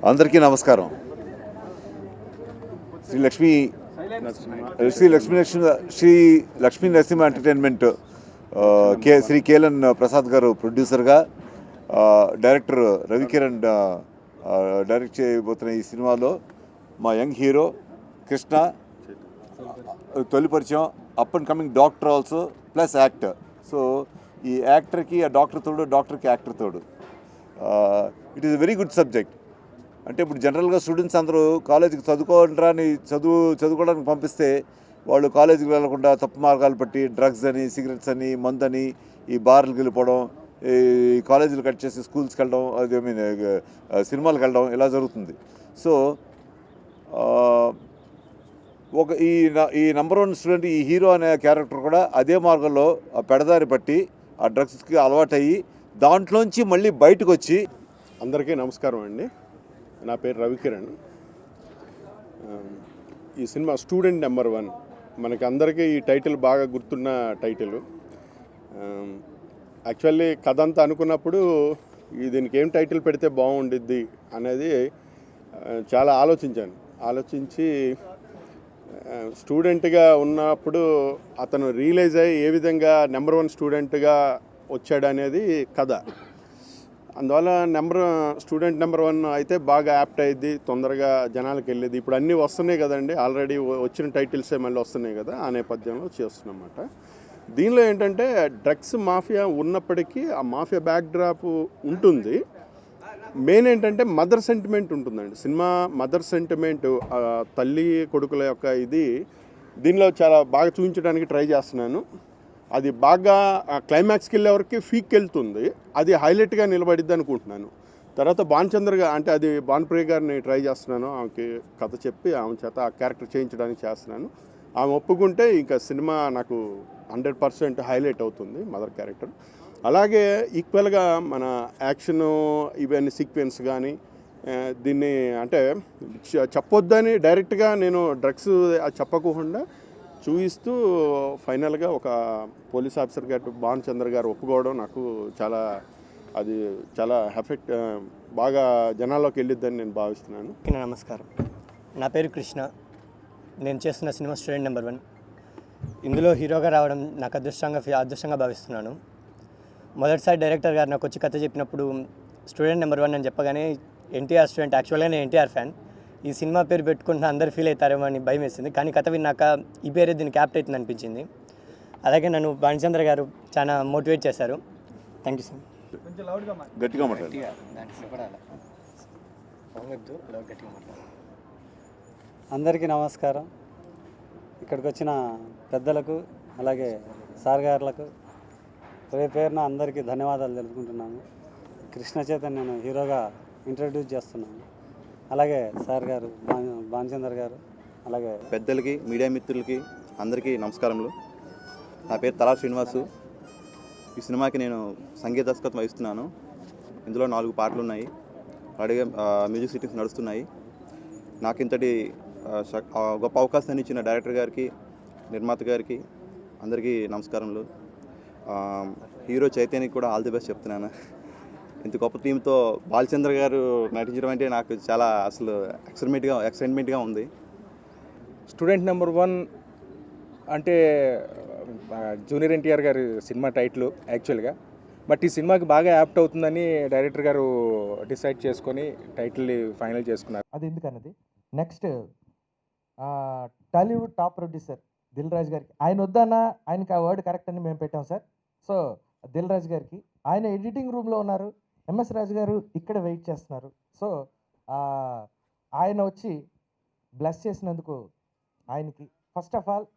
అందరికీ నమస్కారం. Shri Lakshmi Narasimha entertainment Shri KLN Prasad గారు ప్రొడ్యూసర్గా, డైరెక్టర్ రవికిరణ్ డైరెక్ట్ చేయబోతున్న ఈ సినిమాలో మా యంగ్ హీరో కృష్ణ, తొలి పరిచయం, up and coming doctor also plus actor. So ఈ యాక్టర్కి ఆ డాక్టర్ తోడు, డాక్టర్కి యాక్టర్ తోడు. It is a very good subject. అంటే ఇప్పుడు జనరల్గా స్టూడెంట్స్ అందరూ కాలేజీకి చదువుకోవడానికి చదువుకోవడానికి పంపిస్తే వాళ్ళు కాలేజీకి వెళ్ళకుండా తప్పు మార్గాలు పట్టి డ్రగ్స్ అని, సిగరెట్స్ అని, మందని, ఈ బార్లకు వెళ్ళిపోవడం, ఈ కాలేజీలు కట్ చేసి స్కూల్స్కి వెళ్ళడం, అది సినిమాలకు వెళ్ళడం ఇలా జరుగుతుంది. సో ఈ నంబర్ 1 స్టూడెంట్, ఈ హీరో అనే క్యారెక్టర్ కూడా అదే మార్గంలో పెడదారి పట్టి ఆ డ్రగ్స్కి అలవాటయ్యి దాంట్లోంచి మళ్ళీ బయటకు వచ్చి. అందరికీ నమస్కారం అండి. నా పేరు రవికిరణ్. ఈ సినిమా స్టూడెంట్ నెంబర్ 1. మనకి అందరికీ ఈ టైటిల్ బాగా గుర్తున్న టైటిల్. యాక్చువల్లీ కథ అంతా అనుకున్నప్పుడు దీనికి ఏం టైటిల్ పెడితే బాగుండిద్ది అనేది చాలా ఆలోచించి స్టూడెంట్గా ఉన్నప్పుడు అతను రియలైజ్ అయ్యి ఏ విధంగా నెంబర్ 1 స్టూడెంట్గా వచ్చాడు అనేది కథ. అందువల్ల స్టూడెంట్ నెంబర్ 1 అయితే బాగా యాప్ట్ అయ్యిద్ది, తొందరగా జనాలకు వెళ్ళేది. ఇప్పుడు అన్నీ వస్తున్నాయి కదండి, ఆల్రెడీ వచ్చిన టైటిల్సే మళ్ళీ వస్తున్నాయి కదా, ఆ నేపథ్యంలో చేస్తున్నమాట. దీనిలో ఏంటంటే డ్రగ్స్ మాఫియా ఉన్నప్పటికీ ఆ మాఫియా బ్యాక్ డ్రాప్ ఉంటుంది. మెయిన్ ఏంటంటే మదర్ సెంటిమెంట్ ఉంటుందండి. సినిమా మదర్ సెంటిమెంట్, తల్లి కొడుకుల యొక్క ఇది దీనిలో చాలా బాగా చూపించడానికి ట్రై చేస్తున్నాను. అది బాగా క్లైమాక్స్కి వెళ్ళే వరకు ఫీక్కి వెళ్తుంది. అది హైలైట్గా నిలబడిద్ది అనుకుంటున్నాను. తర్వాత భానుచంద్ర అంటే అది భానుప్రియ గారిని ట్రై చేస్తున్నాను. ఆమెకి కథ చెప్పి ఆమె చేత ఆ క్యారెక్టర్ చేయించడానికి చేస్తున్నాను. ఆమె ఒప్పుకుంటే ఇంకా సినిమా నాకు 100% హైలైట్ అవుతుంది మదర్ క్యారెక్టర్. అలాగే ఈక్వల్గా మన యాక్షను ఇవన్నీ సీక్వెన్స్ కానీ దీన్ని అంటే చెప్పొద్దని డైరెక్ట్గా నేను డ్రగ్స్ చెప్పకుండా చూపిస్తూ ఫైనల్గా ఒక పోలీస్ ఆఫీసర్ గారు భానుచంద్ర గారు ఒప్పుకోవడం నాకు చాలా ఎఫెక్ట్ బాగా జనాల్లోకి వెళ్ళిద్దని నేను భావిస్తున్నాను. నమస్కారం, నా పేరు కృష్ణ. నేను చేస్తున్న సినిమా స్టూడెంట్ నెంబర్ 1. ఇందులో హీరోగా రావడం నాకు అదృష్టంగా భావిస్తున్నాను. మొదటిసారి డైరెక్టర్ గారు నాకు వచ్చి కథ చెప్పినప్పుడు స్టూడెంట్ నెంబర్ 1 అని చెప్పగానే ఎన్టీఆర్ స్టూడెంట్, యాక్చువల్గా నేను ఎన్టీఆర్ ఫ్యాన్. ఈ సినిమా పేరు పెట్టుకుంటున్న అందరు ఫీల్ అవుతారేమో అని భయం వేసింది, కానీ కథ విన్నాక ఈ పేరే దీనికి యాప్ట్ అవుతుంది అనిపించింది. అలాగే నన్ను భానుచంద్ర గారు చాలా మోటివేట్ చేశారు. Thank you sir. గట్టిగా మాట్లాడు. అందరికీ నమస్కారం. ఇక్కడికి వచ్చిన పెద్దలకు అలాగే సార్ గారులకు పేరున అందరికీ ధన్యవాదాలు తెలుపుకుంటున్నాను. కృష్ణ చేత నేను హీరోగా ఇంట్రడ్యూస్ చేస్తున్నాను. అలాగే సార్ గారు, భానుచంద్ర గారు, అలాగే పెద్దలకి, మీడియా మిత్రులకి అందరికీ నమస్కారములు. నా పేరు తలా శ్రీనివాసు. ఈ సినిమాకి నేను సంగీత దర్శకత్వం వహిస్తున్నాను. ఇందులో 4 పాటలు ఉన్నాయి. అలాగే మ్యూజిక్ సిట్టింగ్స్ నడుస్తున్నాయి. నాకు ఇంతటి గొప్ప అవకాశాన్ని ఇచ్చిన డైరెక్టర్ గారికి, నిర్మాత గారికి అందరికీ నమస్కారములు. హీరో చైతన్యకి కూడా ఆల్ ది బెస్ట్ చెప్తున్నాను. ఇంత గొప్ప టీంతో బాలచంద్ర గారు నటించడం అంటే నాకు చాలా అసలు ఎక్సైట్మెంట్గా ఉంది. స్టూడెంట్ నెంబర్ 1 అంటే జూనియర్ ఎన్టీఆర్ గారి సినిమా టైటిల్ యాక్చువల్గా. బట్ ఈ సినిమాకి బాగా యాప్ట్ అవుతుందని డైరెక్టర్ గారు డిసైడ్ చేసుకొని టైటిల్ని ఫైనల్ చేసుకున్నారు. అది ఎందుకన్నది next Tollywood top producer Dil Raju గారికి, ఆయన వద్దన్నా ఆయనకి ఆ వర్డ్ కరెక్ట్ అని మేము పెట్టాం సార్. సో దిల్ రాజు గారికి, ఆయన ఎడిటింగ్ రూమ్లో ఉన్నారు, ఎంఎస్ రాజు గారు ఇక్కడ వెయిట్ చేస్తున్నారు. సో ఆయన వచ్చి బ్లెస్ చేసినందుకు ఆయనకి ఫస్ట్ ఆఫ్ ఆల్